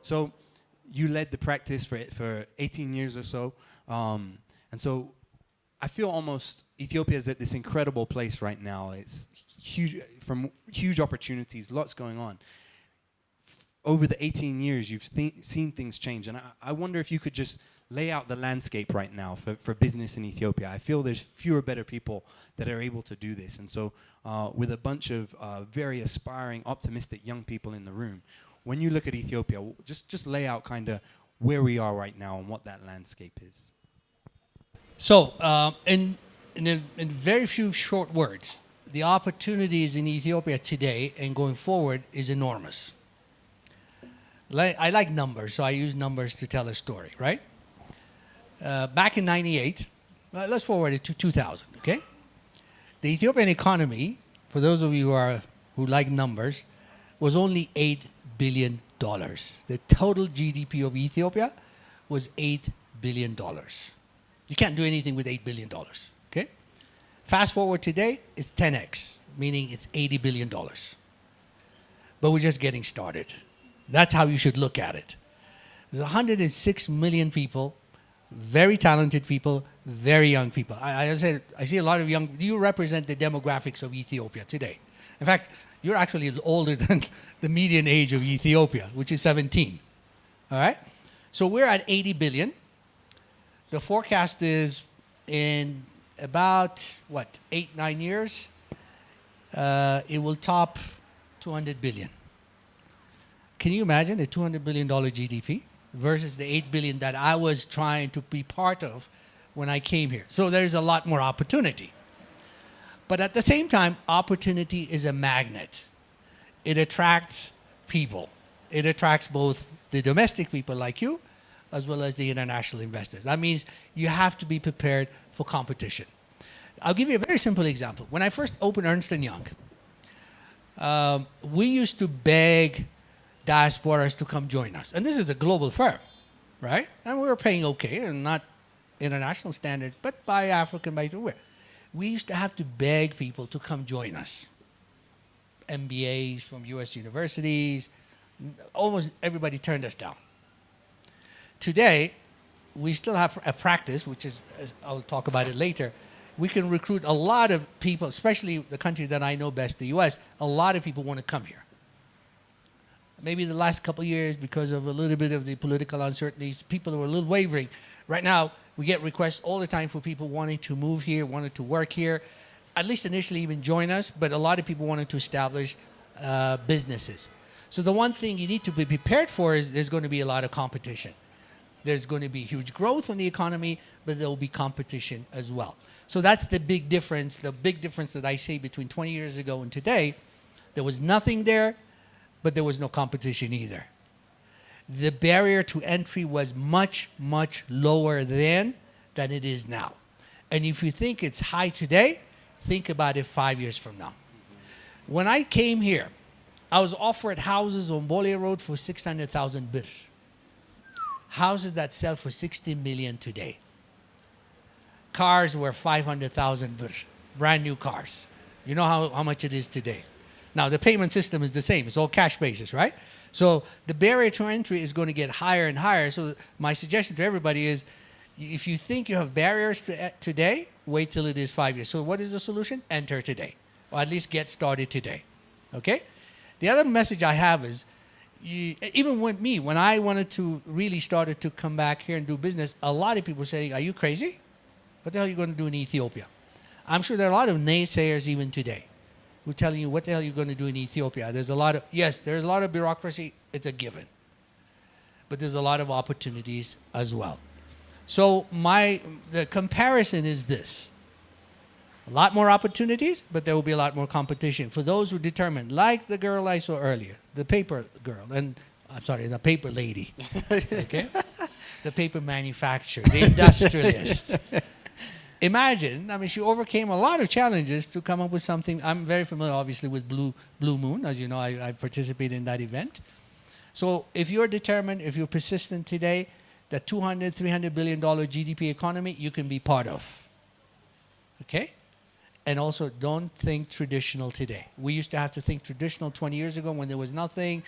So you led the practice for 18 years or so. And so I feel almost Ethiopia is at this incredible place right now. It's huge, from huge opportunities, lots going on. Over the 18 years, you've seen things change. And I wonder if you could just lay out the landscape right now for business in Ethiopia. I feel there's fewer, better people that are able to do this. And so with a bunch of very aspiring, optimistic young people in the room, when you look at Ethiopia, just lay out kind of where we are right now and what that landscape is. So, in very few short words, the opportunities in Ethiopia today and going forward is enormous. I like numbers, so I use numbers to tell a story, right? Back in '98, let's forward it to 2000, okay? The Ethiopian economy, for those of you who like numbers, was only $8 billion. The total GDP of Ethiopia was $8 billion. You can't do anything with $8 billion, okay? Fast forward today, it's 10x, meaning it's $80 billion. But we're just getting started. That's how you should look at it. There's 106 million people, very talented people, very young people. I see a lot of young, you represent the demographics of Ethiopia today. In fact, you're actually older than the median age of Ethiopia, which is 17. All right? So we're at 80 billion. The forecast is in about, 8-9 years, it will top 200 billion. Can you imagine a $200 billion GDP versus the 8 billion that I was trying to be part of when I came here? So there's a lot more opportunity. But at the same time, opportunity is a magnet. It attracts people. It attracts both the domestic people like you as well as the international investors. That means you have to be prepared for competition. I'll give you a very simple example. When I first opened Ernst & Young, we used to beg diasporas to come join us. And this is a global firm, right? And we were paying okay, and not international standards, but by African, by everywhere. We used to have to beg people to come join us. MBAs from US universities, almost everybody turned us down. Today, we still have a practice, which is, I'll talk about it later, we can recruit a lot of people, especially the country that I know best, the US, a lot of people want to come here. Maybe the last couple of years, because of a little bit of the political uncertainties, people were a little wavering. Right now, we get requests all the time for people wanting to move here, wanting to work here, at least initially even join us, but a lot of people wanting to establish businesses. So the one thing you need to be prepared for is there's going to be a lot of competition. There's going to be huge growth in the economy, but there will be competition as well. So that's the big difference that I see between 20 years ago and today. There was nothing there, but there was no competition either. The barrier to entry was much, much lower then than it is now. And if you think it's high today, think about it 5 years from now. When I came here, I was offered houses on Bole Road for 600,000 birr. Houses that sell for 60 million today. Cars were 500,000 birr, brand new cars. You know how much it is today. Now, the payment system is the same. It's all cash basis, right? So the barrier to entry is going to get higher and higher. So my suggestion to everybody is, if you think you have barriers to today, wait till it is 5 years. So what is the solution? Enter today, or at least get started today, okay? The other message I have is, even with me, when I wanted to really started to come back here and do business, a lot of people were saying, are you crazy? What the hell are you going to do in Ethiopia? I'm sure there are a lot of naysayers even today who are telling you, what the hell are you going to do in Ethiopia? There's a lot of, yes, there's a lot of bureaucracy. It's a given. But there's a lot of opportunities as well. So the comparison is this. A lot more opportunities, but there will be a lot more competition. For those who determine, like the girl I saw earlier, the paper girl, and I'm sorry, the paper lady, okay? The paper manufacturer, the industrialist. Imagine, I mean, she overcame a lot of challenges to come up with something. I'm very familiar, obviously, with Blue Moon. As you know, I participate in that event. So if you're determined, if you're persistent today, the $200, $300 billion GDP economy, you can be part of. Okay? And also, don't think traditional today. We used to have to think traditional 20 years ago when there was nothing.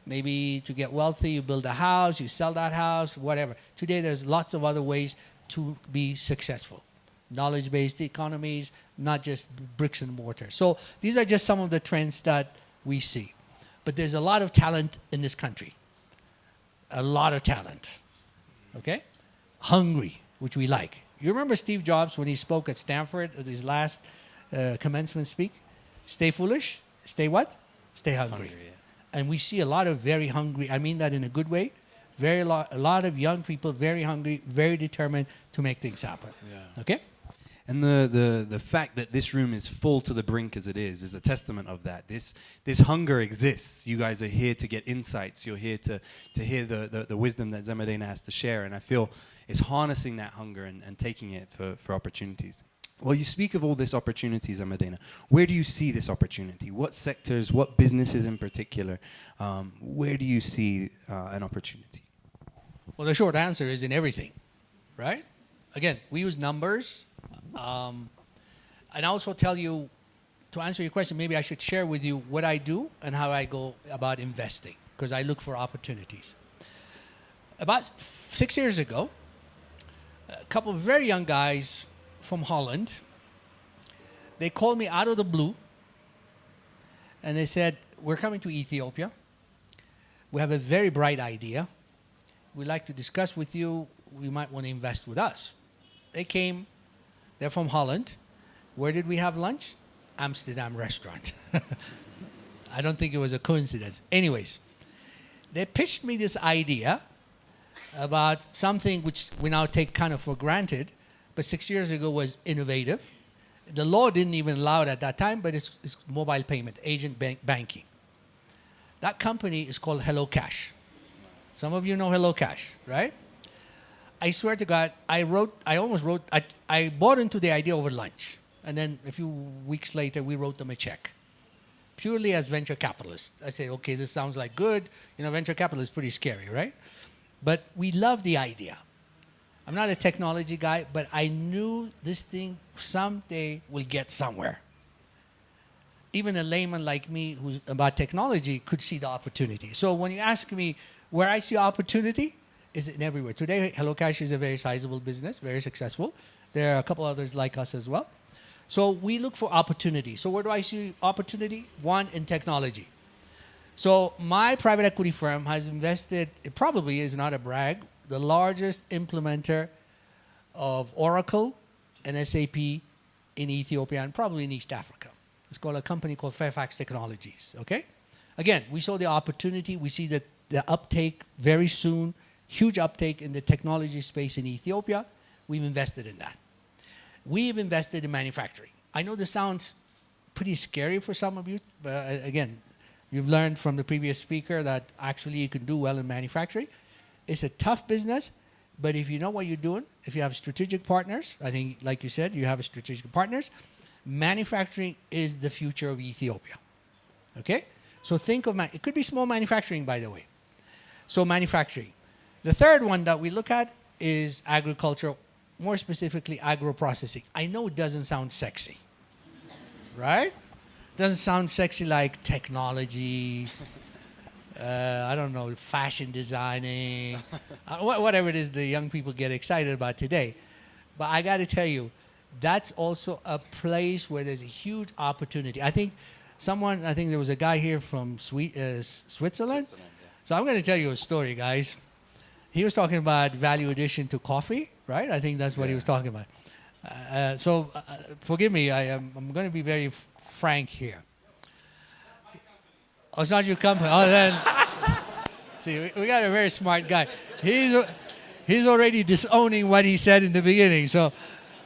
Maybe to get wealthy, you build a house, you sell that house, whatever. Today, there's lots of other ways to be successful. Knowledge-based economies, not just bricks and mortar. So these are just some of the trends that we see. But there's a lot of talent in this country. A lot of talent. Okay? Hungry, which we like. You remember Steve Jobs when he spoke at Stanford at his last commencement speak? Stay foolish. Stay what? Stay hungry. Yeah. And we see a lot of very hungry, I mean that in a good way, a lot of young people, very hungry, very determined to make things happen. Yeah. Okay? And the fact that this room is full to the brink as it is a testament of that. This hunger exists. You guys are here to get insights. You're here to hear the wisdom that Zemedeneh has to share. And I feel it's harnessing that hunger and taking it for opportunities. Well, you speak of all this opportunities, Zemedeneh. Where do you see this opportunity? What sectors, what businesses in particular, where do you see an opportunity? Well, the short answer is in everything, right? Again, we use numbers. And also tell you, to answer your question, maybe I should share with you what I do and how I go about investing, because I look for opportunities. About 6 years ago, a couple of very young guys from Holland, they called me out of the blue, and they said, we're coming to Ethiopia. We have a very bright idea. We'd like to discuss with you. We might want to invest with us. They came. They're from Holland. Where did we have lunch? Amsterdam restaurant. I don't think it was a coincidence. Anyways, they pitched me this idea about something which we now take kind of for granted, but 6 years ago was innovative. The law didn't even allow it at that time, but it's mobile payment, agent banking. That company is called Hello Cash. Some of you know Hello Cash, right? I swear to God, I bought into the idea over lunch. And then a few weeks later, we wrote them a check. Purely as venture capitalists. I said, okay, this sounds like good. You know, venture capital is pretty scary, right? But we love the idea. I'm not a technology guy, but I knew this thing someday will get somewhere. Even a layman like me who's about technology could see the opportunity. So when you ask me where I see opportunity, is in everywhere. Today, Hello Cash is a very sizable business, very successful. There are a couple others like us as well. So we look for opportunity. So where do I see opportunity? One, in technology. So my private equity firm has invested, it probably is not a brag, the largest implementer of Oracle and SAP in Ethiopia and probably in East Africa. It's called a company called Fairfax Technologies, okay? Again, we saw the opportunity. We see that the uptake very soon, huge uptake in the technology space in Ethiopia. We've invested in that. We've invested in manufacturing. I know this sounds pretty scary for some of you, but again, you've learned from the previous speaker that actually you can do well in manufacturing. It's a tough business, but if you know what you're doing, if you have strategic partners, I think, like you said, you have strategic partners, manufacturing is the future of Ethiopia. Okay? So think of, it could be small manufacturing, by the way. So manufacturing. The third one that we look at is agriculture, more specifically agro-processing. I know it doesn't sound sexy, right? Doesn't sound sexy like technology, I don't know, fashion designing, whatever it is the young people get excited about today. But I got to tell you, that's also a place where there's a huge opportunity. I think there was a guy here from Switzerland. Yeah. So I'm going to tell you a story, guys. He was talking about value addition to coffee, right? I think that's what he was talking about. So forgive me, I'm going to be very frank here. Oh, it's not your company. Oh, then. See, we got a very smart guy. He's already disowning what he said in the beginning. So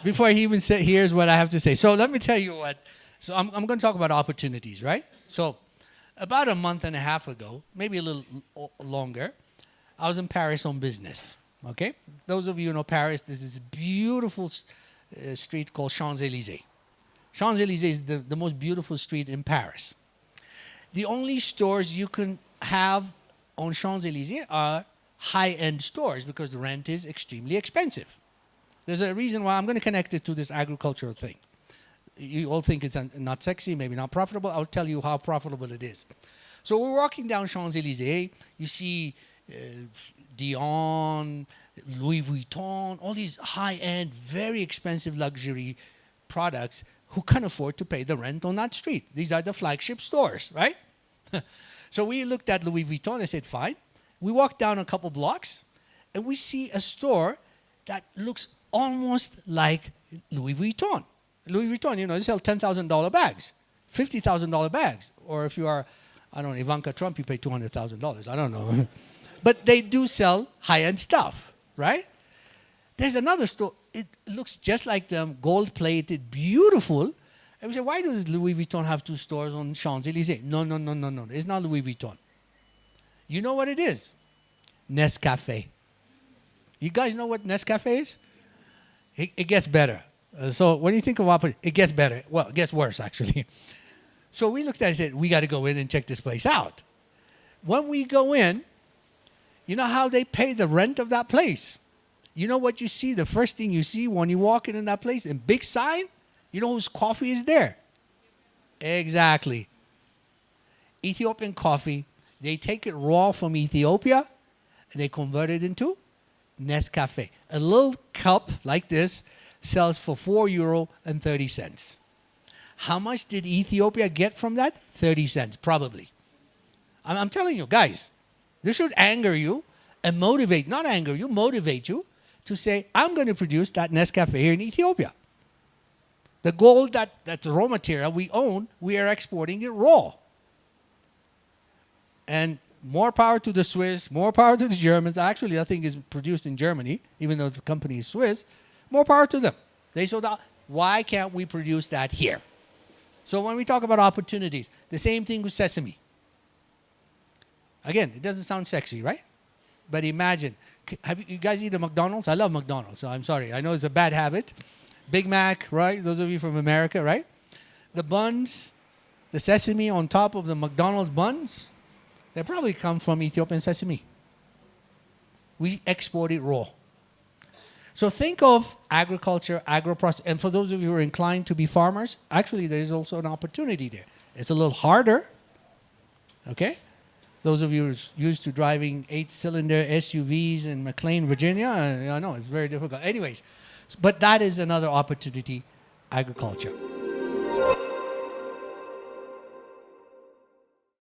before he even said, here's what I have to say. So let me tell you what. So I'm going to talk about opportunities, right? So about a month and a half ago, maybe a little longer, I was in Paris on business, okay? Those of you who know Paris, there's this beautiful street called Champs-Élysées. Champs-Élysées is the most beautiful street in Paris. The only stores you can have on Champs-Élysées are high-end stores because the rent is extremely expensive. There's a reason why I'm going to connect it to this agricultural thing. You all think it's not sexy, maybe not profitable. I'll tell you how profitable it is. So we're walking down Champs-Élysées. You see Dion, Louis Vuitton, all these high-end, very expensive luxury products who can afford to pay the rent on that street. These are the flagship stores, right? So we looked at Louis Vuitton. I said, fine. We walked down a couple blocks, and we see a store that looks almost like Louis Vuitton. Louis Vuitton, you know, they sell $10,000 bags, $50,000 bags. Or if you are, I don't know, Ivanka Trump, you pay $200,000. I don't know. But they do sell high-end stuff, right? There's another store. It looks just like them, gold-plated, beautiful. And we say, why does Louis Vuitton have two stores on Champs-Élysées? No. It's not Louis Vuitton. You know what it is? Nescafe. You guys know what Nescafe is? It gets better. So when you think of it gets better. Well, it gets worse, actually. So we looked at it and said, we got to go in and check this place out. When we go in, you know how they pay the rent of that place? You know what you see? The first thing you see when you walk in that place, a big sign, you know whose coffee is there? Exactly. Ethiopian coffee. They take it raw from Ethiopia, and they convert it into Nescafe. A little cup like this sells for €4.30. How much did Ethiopia get from that? 30 cents, probably. I'm telling you, guys, this should anger you and motivate, not anger you, motivate you to say, I'm going to produce that Nescafe here in Ethiopia. The gold, that's the raw material we own, we are exporting it raw. And more power to the Swiss, more power to the Germans. Actually, I think it's produced in Germany, even though the company is Swiss. More power to them. They sold out. Why can't we produce that here? So when we talk about opportunities, the same thing with sesame. Again, it doesn't sound sexy, right? But imagine, have you guys eaten McDonald's? I love McDonald's, so I'm sorry. I know it's a bad habit. Big Mac, right? Those of you from America, right? The buns, the sesame on top of the McDonald's buns, they probably come from Ethiopian sesame. We export it raw. So think of agriculture, agro-process, and for those of you who are inclined to be farmers, actually there is also an opportunity there. It's a little harder, okay? Those of you who are used to driving 8-cylinder SUVs in McLean, Virginia, I know it's very difficult. Anyways, but that is another opportunity, agriculture.